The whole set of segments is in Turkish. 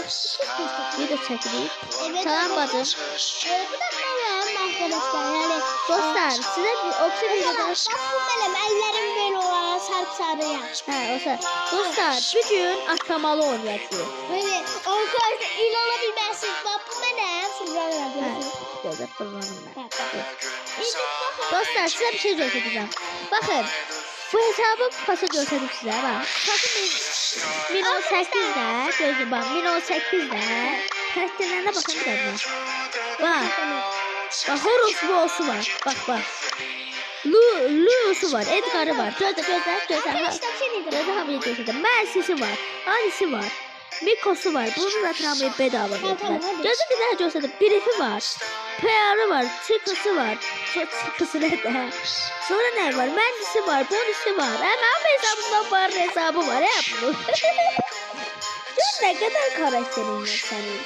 Video çekirik. Evet, Salam bacım. Bu da benim arkadaşlar. Yani Dostlar size okçu videoda... bak bu benim ellerim böyle olan sarı. olsa. Dostlar bugün atlamalı oynayacağız. Böyle arkadaşlar inanabilmezsiniz. Bak bu benim. Gözler kullanım ben. Dostlar size bir şey göstereceğim. Bakın. Bu hesabı pası gösterdim size. Bak. Pası min 18'de. Gözü bak. Min 18'de. Karakterlerine bakın bir de. Bak. Bak Horus Boss'u var. Bak. Lu'su var. Edgar'ı var. Gözler hamile gösterdim. Mercy'si var. Alice'i var. Miko'su var. Bunu da travmayı bedava verdiler. Gözü bir daha gösterdim. Brief'i var. PR'ı var. Chico'su var. Chico'su ne de? Sonra ne var? Mendy'si var. Bonus'u var. Hemen hesabından var hesabı var. Hep bu. Ne kadar karakterin var senin?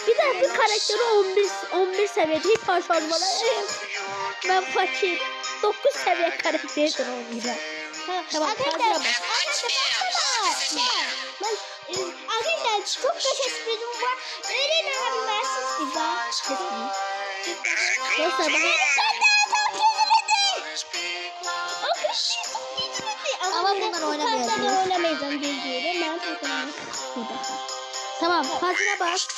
Bir daha bir karakteri 11 seviyede hiç başarmalı. Ben fakir. 9 seviye karakterdir olmayacak. Tamam. Arkadaşlar çok kötü sürprizim var. Öyle inanabilmezsiniz ki bak. Dostlar bana... Ama bunlar oynamayacağım. Ben oynamayacağım bildiğim. Ben takılayım. Tamam, hazine bas.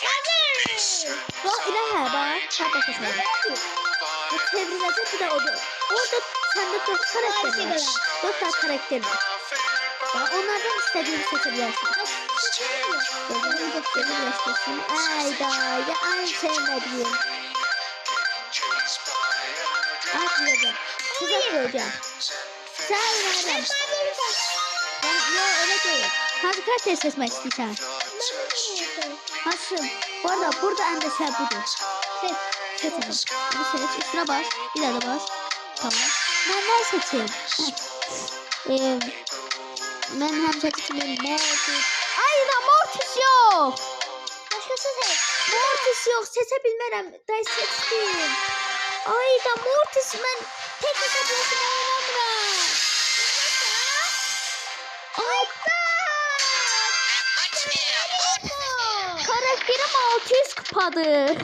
Bak ilahe bak. Çarpı kısmı. Bu çevrilecek bir de orada. Orada sende 4 karakter var. 4 tane karakter var. Onlardan istediğini seçebilirsin. Gözümü göstereyim göstersin. Ayda ay sevmediğim. Atlayacağım. Size koyacağım. Sen öğrenmem. Yok öyle değil. Hangi karakter seçmek istiyorsun? Haşım. Bu arada burada en de şey budur. Seçelim. Bunu seç. Üstüne bas. Bir daha da bas. Tamam. Ben ne seçeyim? Ben hem seçeyim. Mortis. Ay da Mortis yok. Başkası seç. Mortis yok. Seçebilmem. Ben seçtim. Ay da Mortis ben tek hesaplaşma oynamıyorum. Ay da. Karakterim 600 kupadı.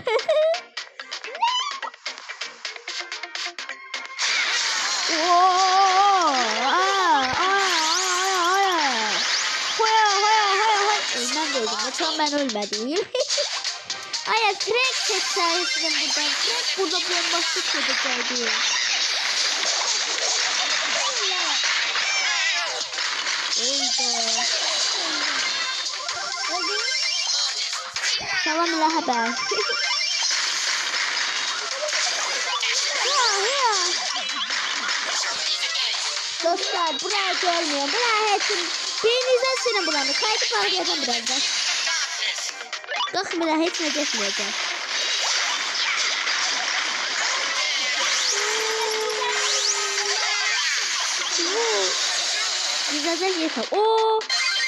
Ben ölmedim. Ay Frank seçseydim buradan. Frank burada bombastik çocuklardı. Tamam la haber. Dostlar buraya görmüyor. Buraya hepsini birinize sinin buranı. Kaydı parlayacağım birazdan. Bakın hiç ne geçmeyeceğim. Güzel yeter. Ooo.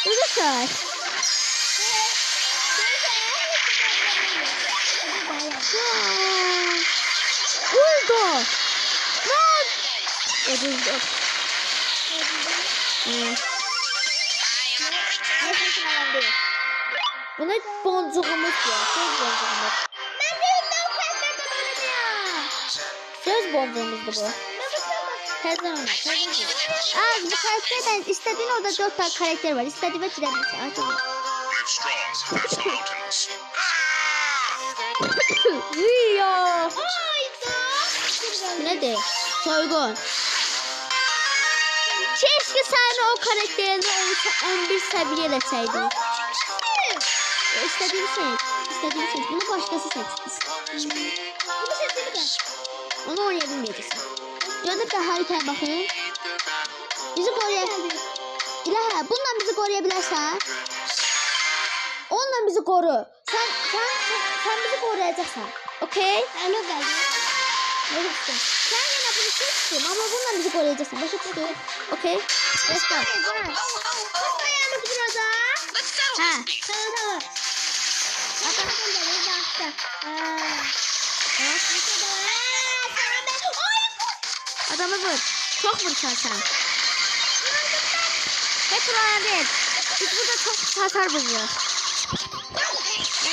Güzel. Oldu. Lan. Oldu. Buna boncuğumuz var. Söz boncuğumuz. Ben de o karakterden oynamıyorum. Söz boncuğumuzdu bu. Her zaman. Bu karakterden istediğin orada 4 tane karakter var. İstediğin ve direnmesi. Uyuyor. Nedir? Soygun. Keşke sen o karakterini 11 seviyede seçseydin. İstediğini seç. Bunu başkası seçsin. Bunu seçelim ben. Onu oynayabilmeyeceksin. Gördük de haritaya bakın. Bizi koruyabilir. İlahi bundan bizi koruyabilirsen. Ondan bizi koru. Sen bizi koruyacaksın. Okey? Ben o geldim. Sen yine bunu seçtin ama bundan bizi koruyacaksın. Başka bir şey. Okey? Let's go. Dayanık burada. Ha. Tamam. Adamı vur. Çok vursan sen. Hep buraya değil. Biz burada çok hasar buluyoruz.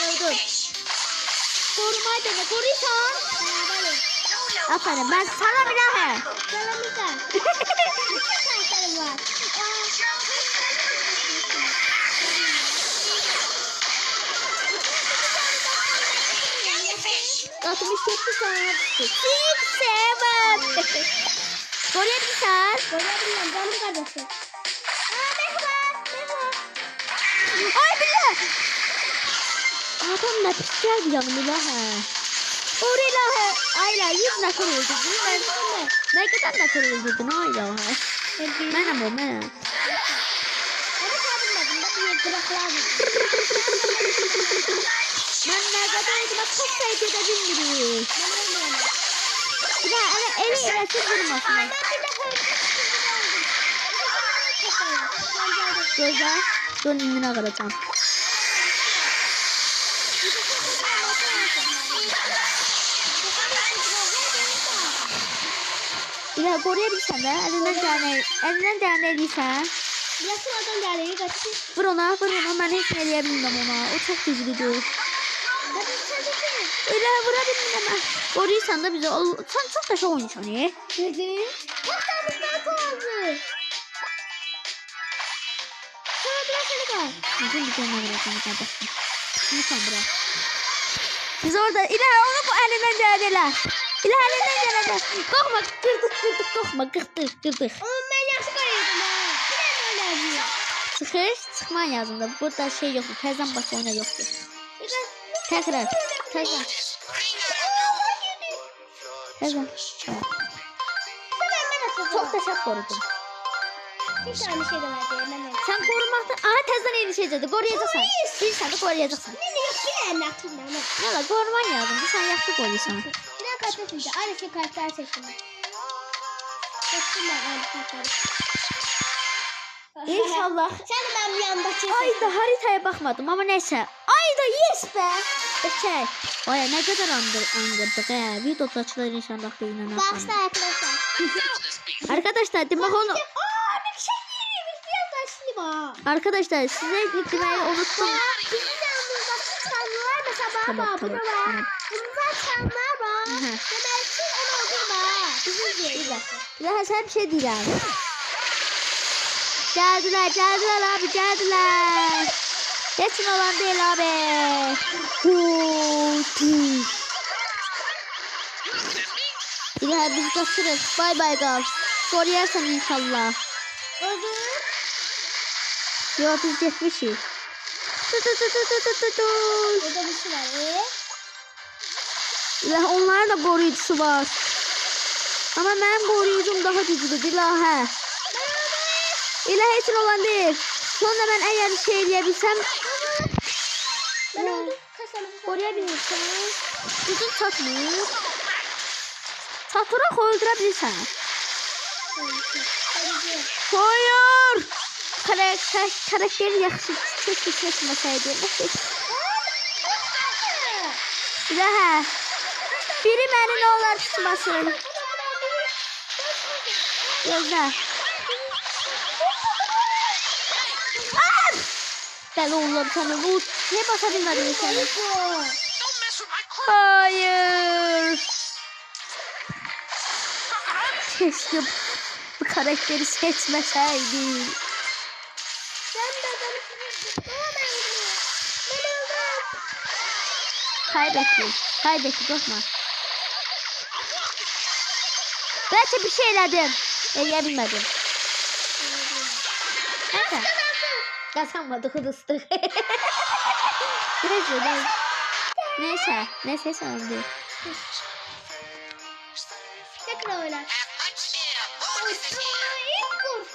Öldüm. Korumayı dene. Koruysan. Aferin ben sana bir daha. Sana bir daha. Kaçlarım var. 67 saat. 6, 7. Koruyabilirsen. Koyabilirim. Canım kardeşim. Merhaba. Ay billah. Adam ne pis geldi yanımda ha. Orayla ha. Ayla 100 nakır öldürdün. Ne kadar nakır öldürdün ayla ha. Mənəm o mən. Hadi kaldırmadım. Bak niye bıraklar. Mən nə qədər etmə çox səhət edə bilmirik. Ya eli eləsin vurmasın. Gözə. Dur indini ağıracam. Ya koruyabilirsen de elinden gələn eləyirsən. Biraz sonradan geldi. Kaçtı. Vur ona ben heç nə eləyə bilmirəm ona. O çox güclüdür. Hadi sen de gel. Elə vura bilmirəm mən. Koruyursan da bizi. Sen çok da şey oynuyorsun ya. Dedi. Bak sen bir kaldı. Sana biraz seni kal. Bizim bir canına vuracağım kardeşim. Lütfen bırak. Biz orada onu bu elinden gələdilər. elinden gələdilər. Qorxma qırdık qorxma qırdık. Ama ben yaxşı koyuyordum ha. Bir de böyle yapıyor. Çıxman yazında. Burada şey yoktur. Təzən baş oyna yoktur. Tekrar. Təzən. Çok da şap korudum. Bir tane şey de verdi. Ben Sen korumaktan... Aha təzən erişəcəkdi. Qoruyacaqsan. Bilsən də qoruyacaqsan. ne yok bir de aklımda ama. Yala koruman yazımdı. Sen yaxşı koruyursan. Bir de karakter seçti. Aynı şey karakter seçtim. Seçtim ben aynı karakteri. İnşallah. Sen de ben bir anda çizdim. Ayda haritaya bakmadım ama neyse. Ayda yes be. Okey. Vay ne kadar angırdık he. Videodaçılar inşallah da inanır. Başla arkadaşlar. Arkadaşlar demek onu... Aaa bir şey değil. Bir taşlı var. Arkadaşlar size demeyi unuttum. Bizim yanımızda çanlar mesela Tamam, var. tamam, Burada tamam. var. Bunda çanlar var. Hı. Demek ki onu öldürme. Bizim değil. Daha sen bir şey değil abi. Geldiler abi geldiler. Geçin olan değil abi. İlahi biz kaçırız. Bay bay gal. Koruyarsan inşallah. Öldür. Yo biz geçmişiz. Burada bir şey var. İlahi onların da koruyucusu var. Ama benim koruyucum daha güçlüdür ilahi. İlahi için olan değil. Sonra ben eğer şey eleyebilsem Ben öldüm. koruyabilirsem gücün çatmır. Çatıra öldürebilirsen. Hayır. Karakteri yaxşı seçmeseydi. İlahi. Biri beni ne olar tutmasın. Gözlə. Dəli oğlum sana bu ne basa bilmədim səni. Hayır. Keşke bu karakteri seçmeseydim. Kaybettim korkma. Belki bir şey elədim. Eləyebilmədim. Neyse. Kazanmadık hırsızlık. Neyse sorun değil. Tekrar oynar.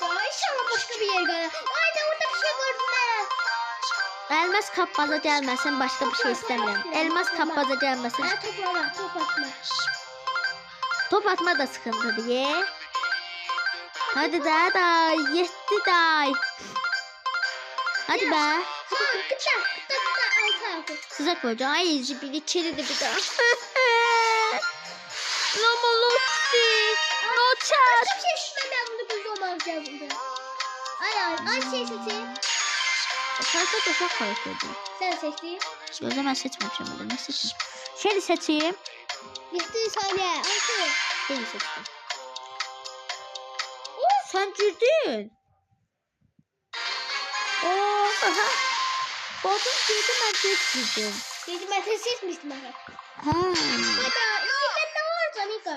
İnşallah başka bir yer görer. Ayda orada bir şey gördüm ben. Elmas kapmaza gelmesin başka bir şey istemiyorum. Elmas kapmaza gelmesin. Ben toplama, top atma. Top atma da sıkıntı diye. Hadi daha da yetti day. Hadi be. Kıta, altı. Sıcak koyacağım. Ay bir içeri de bir daha. No molostik. No chat. Başka bir şey şundan ben bunu bulduğum alacağım burada. Ay şey seçeyim. Karakter de uşaq karakterdir. Sen seçtin. Gözə mən seçməmişəm öyle. Ne seçim? Shelly seçeyim. 7 saniye. 6. Shelly seçtim. Sen girdin. Aha. Botun girdi ben girdim. Dedim ben sen seçmiştim ben. Ha. Hadi içinde ne var Canika?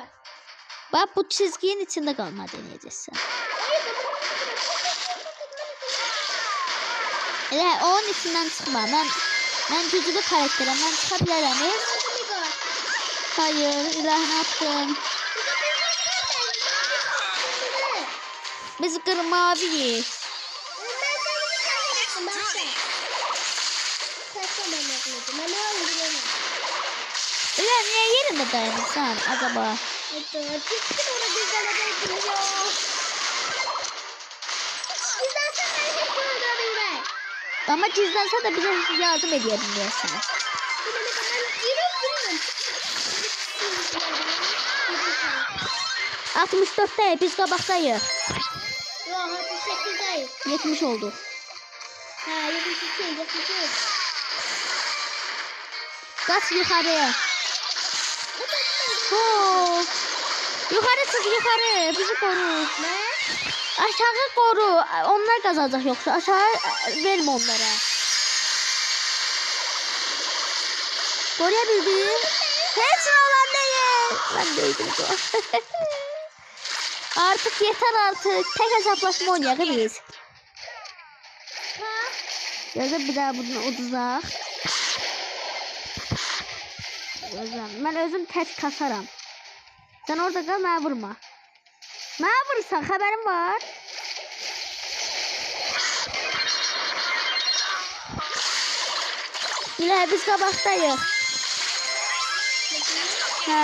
Bak bu çizginin içinde kalma deneyeceksin. Elə onun içindən çıxma. Mən güclü karakterim. Mən çıxa bilərəm. Hayır, ilah nə yaptın? Biz qırmaviyiz. Elə niyə yerində dayanırsan acaba? Ama gizlense de bize yardım edebilirsin. 64'te biz kabaktayız. Yok 68'deyiz. 70 oldu. Ha 72. Kaç yukarıya. Oo. Yukarı çık yukarı. Bizi koru. Ne? Aşağı koru. Onlar kazanacak yoksa aşağı verme onlara. Koruyabildin. Hiç olan değil. Ben değildim. Artık yeter artık. Tek hesaplaşma oynayalım biz. Gözüm bir daha bundan uduzaq. Gözüm. Ben özüm tek kasaram. Sen orada kal, mənə vurma. Mənə vursan, xəbərim var. İlə, biz qabaqdayıq. Hə.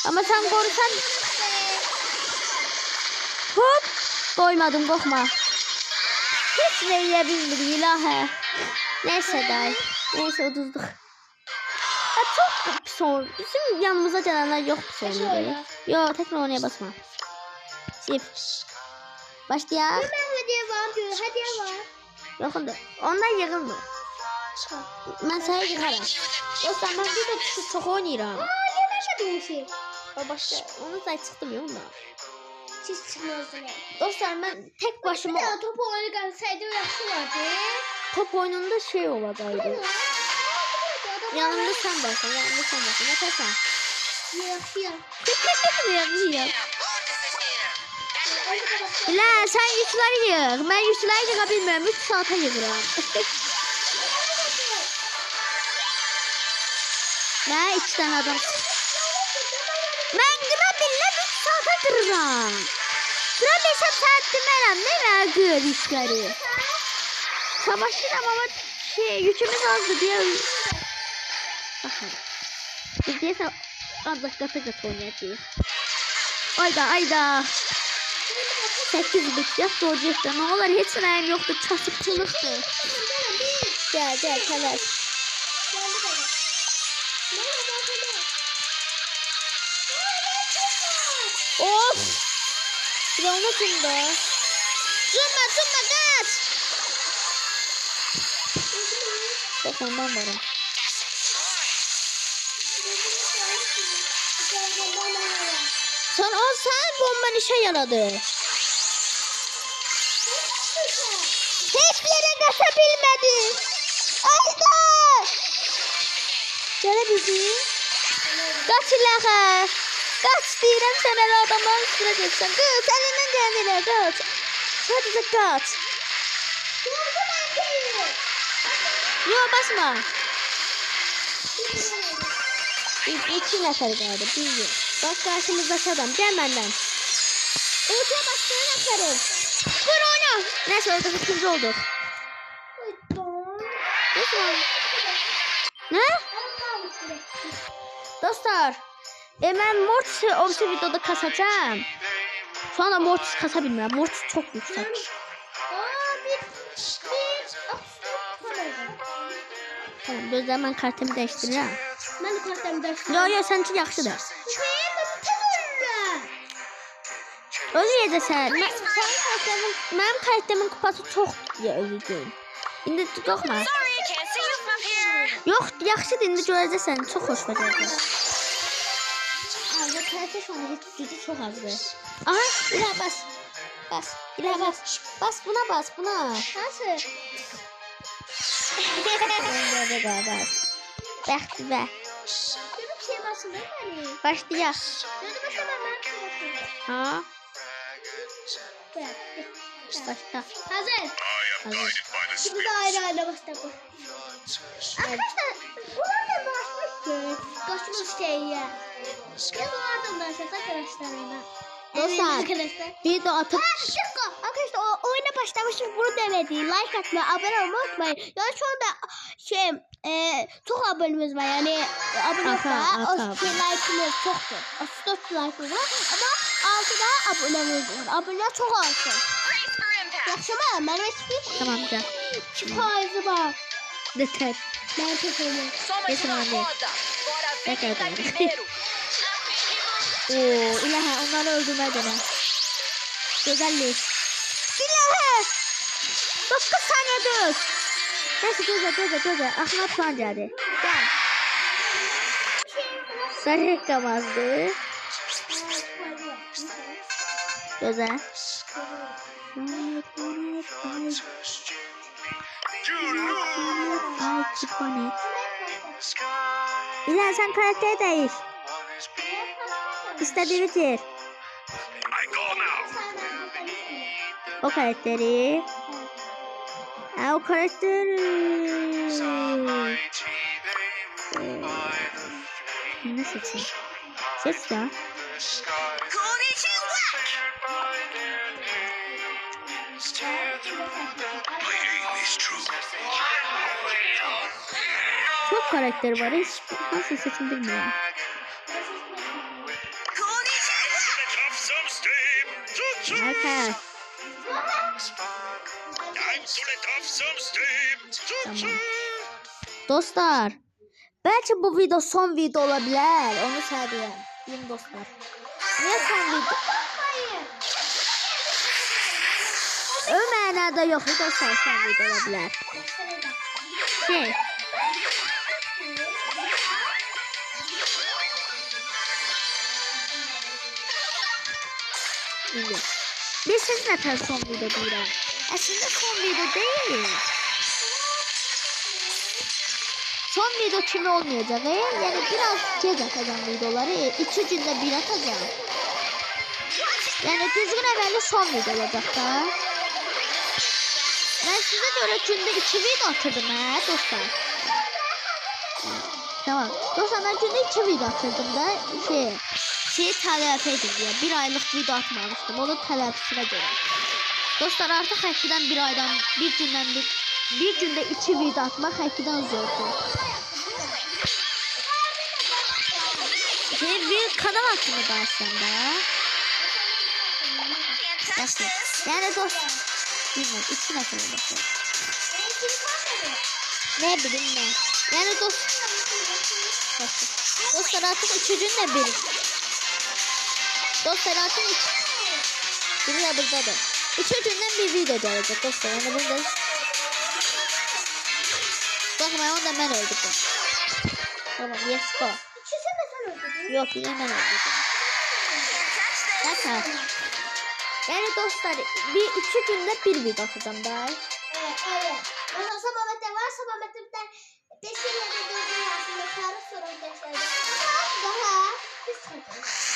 Amma sən qorusan... Hop! Qoymadım, qorxma. Heç nə eləyə bilmirik, ilahə. Neyse, day. Neyse, uduzduq. Çok pis oldu. Bizim yanımıza gelenler yok pis oldu. Yok, tekrar oraya basma. Sif. Başlayalım. Hediye var diyor. Hediye var. Yok onda. Onlar yığılmır. Ben sana yıkarım. Yoksa ben bir de çok oynayacağım. Yemeşe bir şey. O başka. Onu say çıktım ya ondan. Siz çıkmazsınız. Dostlar ben tek başıma... Bir daha top oynarken saydı yapsı vardı. Top oyununda şey olacaktı. Yanımda sen varsın, yanımda sen varsın. Ne tersen? Yok. Yok. La sen güçleri yığ. Ben güçleri yığa bilmiyorum. 3 saate yığıram. Ben 2 tane adam. Ben qırabiləm 3 saate qırıram. Qırabilsəm saat demərəm. Ne var qır güçləri? Savaşıram ama yükümüz azdı diye. Bakın. Biz diyese ancak kata oynayacağız. Ayda. 8 bit yap doğacaksa ne olur hiç sırayım yoktu. Çasıkçılıktı. Gel kalas. Of. Bir de onu kimde? Zumba kaç. Bakın ben varım. Son 10 saat bomban işe yaradı. Hiçbir yere kaçabilmedi. Ayda! Gelebildi. Kaç ilaha. Kaç deyirəm sənə elə adamların üstünə geçsən. Qız, əlindən gəlinirə, qaç. Sadəcə qaç. Yox, basma. 2 nəfər qaldı, bir yox. Bak karşımızdaki adam, gel benden. Ortaya bastığın atarım. Vur onu. Neyse orada ikinci olduk. Ne? Dostlar. Ben Mortis'i o videoda kasacağım. Şu anda Mortis kasabilmem. Mortis çok yüksek. Tamam, gözler ben kartımı değiştireceğim. Ben de kartımı değiştireceğim. Yo, seninki yaxşıdır. Ölməyəcəksən. Mənim karakterimin kupası çox deyə öləcəyim. İndi qorxma. Sorry, I can't see you from here. Yox, yaxşıdır, indi görəcəksən. Çox xoş vəziyyətdir. Abi karate şu an gücü çok azdır. Aha, İlham bas. Bas, İlham bas. Bas buna bas, buna. Nasıl? Böyle bas. Bəxti bə. Görüp şey basın değil mi? Başlayaq. Gözü başa ben Ha, ben. başla. Hazır. Hazır. Şimdi de ayrı başlayalım. Arkadaşlar bunlar da başmıştı. Kaçmış şey ya. Ya bu ardından ses arkadaşlarına. Dostlar, arkadaşlar. video atıp Bir dakika. Arkadaşlar o oyuna başlamışız. Bunu demedi. Like atmayı, abone olmayı unutmayın. Yani şu anda çok abonemiz var. Yani abone Ata. o like'ımız çoktur. 34 like'ımız var. Ama 6 da abonemiz var. Aboneler çok olsun. Brace for impact. Yaxşı mı? Benim hiçbir tamam gel. 2 faizi var. Yeter. Ben teşekkür Soma Esse de uma não é roda. Bora ver quem tá Essa primeiro. Oo, İlham onları öldürme dene. Güzellik. İlham. 9 saniye dur. Neyse gözle. Aklıma puan geldi. Gel. Sarı kamazdı. Güzel. İlham sen karakteri değiş. İstediği bitir. O karakteri. Ha, o karakteri. Ne seçeyim? Seç ya. Konnichiwa. Çok karakter var. Hiç nasıl seçim bilmiyorum. Harika. Tamam. Dostlar. Belki bu video son video olabilir. Onu söyleyeyim. Bilin dostlar. Niye son video? Ömer'de yok. Dostlar son video olabilir. Şey. Şimdi. Biz siz ne tər son video deyirəm? Aslında son video değil. Son video kimi olmayacak. Yani biraz gec atacağım videoları. 2 günde bir atacağım. Yani düzgün evveli son video olacak da. Ben size göre günde 2 video atırdım dostlar. Tamam. Dostlar ben günde 2 video atırdım da şeyi tələf edin diye. 1 aylık video atmamıştım. Onun tələfisine göre. Dostlar artık hakikaten bir günde 2 video atmak hakikaten zordur. Bir kanal hakkında başlayalım da. Nasıl? Yani bilmiyorum. 2 nasıl olması? Ne bileyim ben. Yani dostlar artık 3 günde bir. Dostlar artık 3. Dünya buradadır. 3 günden bir video gelecek dostlar. Yani burada. Bakmayın onda ben öldürdüm. Tamam yes go. Yok yine ben öldürdüm. Zaten. Yani dostlar 2 günde bir video atacağım daha. Evet. Ondan sonra Mehmet'te varsa Mehmet'te bir tane 5 yılda durdurur aslında sarı sorun gençlerde. Daha biz çıkacağız.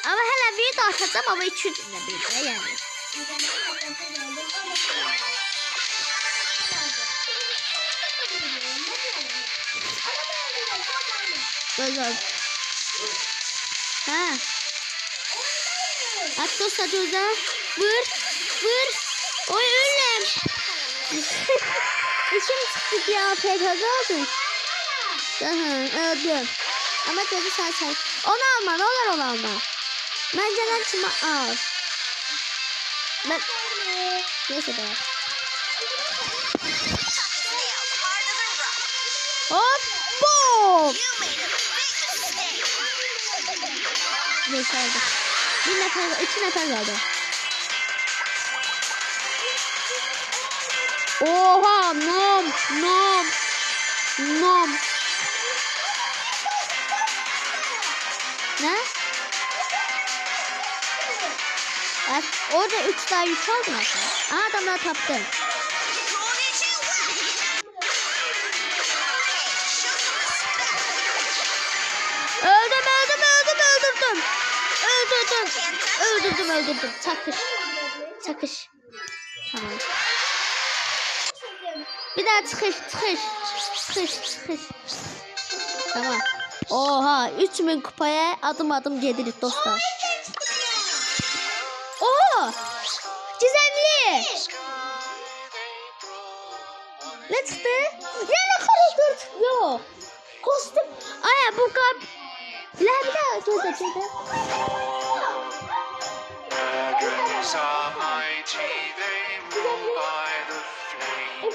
Ama hala video atacağım ama 2 günde bir de yani. Güzel. Ha. At dostlar güzel. Vur. Oy ölüm. İşim çıktı ya PKG oldu. Öldüm. Ama dedi sen. Onu alma ne olur onu alma. Bence çıma al. Ben... Neyse be. Hop bom. Neyse aldım. Bir nefer, 2 nefer kaldı. Oha, nom. Ne? Evet, orada 3 daha yük oldu mu? Aa, adamlar taptı. Öldürdüm. Çakış. Tamam. Bir daha çıkış. Tamam. Oha, 3000 kupaya adım gedirik dostlar. Oha! Gizemli! Ne çıktı? Ya ne karakter? Yok. Kostüm. Aya bu kap. Bir daha gözle. Are mighty, they rule by the flame,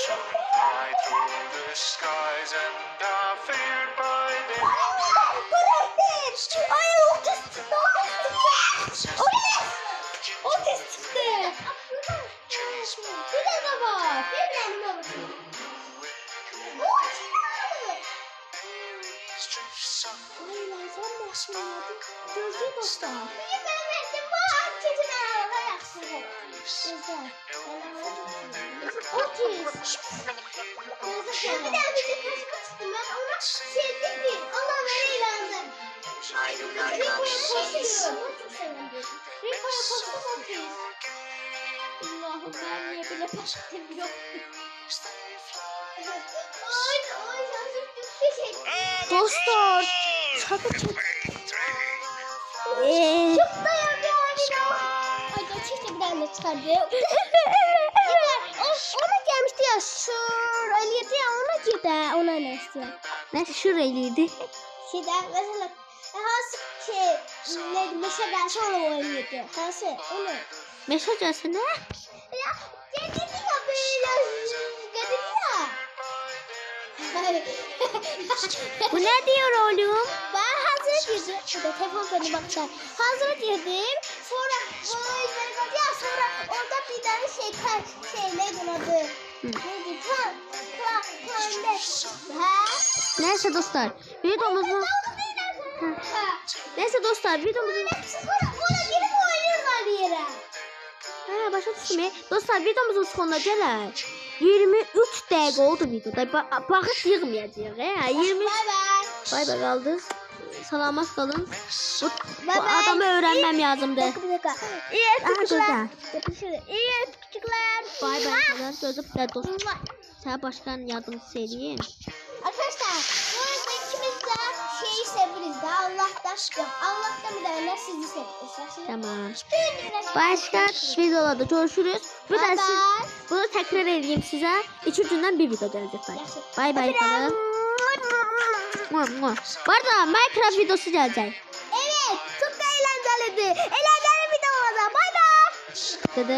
so fly through the skies and are feared by them. Allah'ım ben niye bile baktım yok. Dostlar. Çok. Çok dayanıyor. Ay gerçekten bir tane çıkardı. Ona gelmişti ya şuralıydı ya ona ne istiyor? Ne şuraylıydı? Mesela hansı neydi mesela sonra oynuyordu. Hansı onu? Mesaj alsana. Ya dedi ya böyle dedi ya. Bu ne diyor oğlum? Ben hazır dedim. Şurada telefon beni bakacak. Hazır dedim. Sonra sonra orada bir tane neydi adı? Neydi? Neyse dostlar. Videomuzu... Neyse dostlar videomuzu... Ona girip oynuyorlar bir yere. Ha, başa düşme. Dostlar videomuzun sonuna gələk. 23 dəqiqə oldu videoda. Baxış yığmayacağıq. 23. Bay bay qaldıq. Salamat qalın. Bu adamı öğrenmem lazımdı. Bir dakika. İyi Güzel. İyi küçükler. Bay bay qalın. Gözüp də dostlar. Sənə başqan yardımcısı eləyim. Arkadaşlar bu arada ikimiz de şeyi seviriz de Allah'tan bir tane sizi seviriz. Tamam. Başka videolarda görüşürüz. Bunu tekrar edeyim size. 2 gündən bir video gelecek. Bay bay kalın. Bu arada Minecraft videosu gelecek. Evet çok da eğlenceliydi. Eğlenceli video olacak. Bay bay. Dede.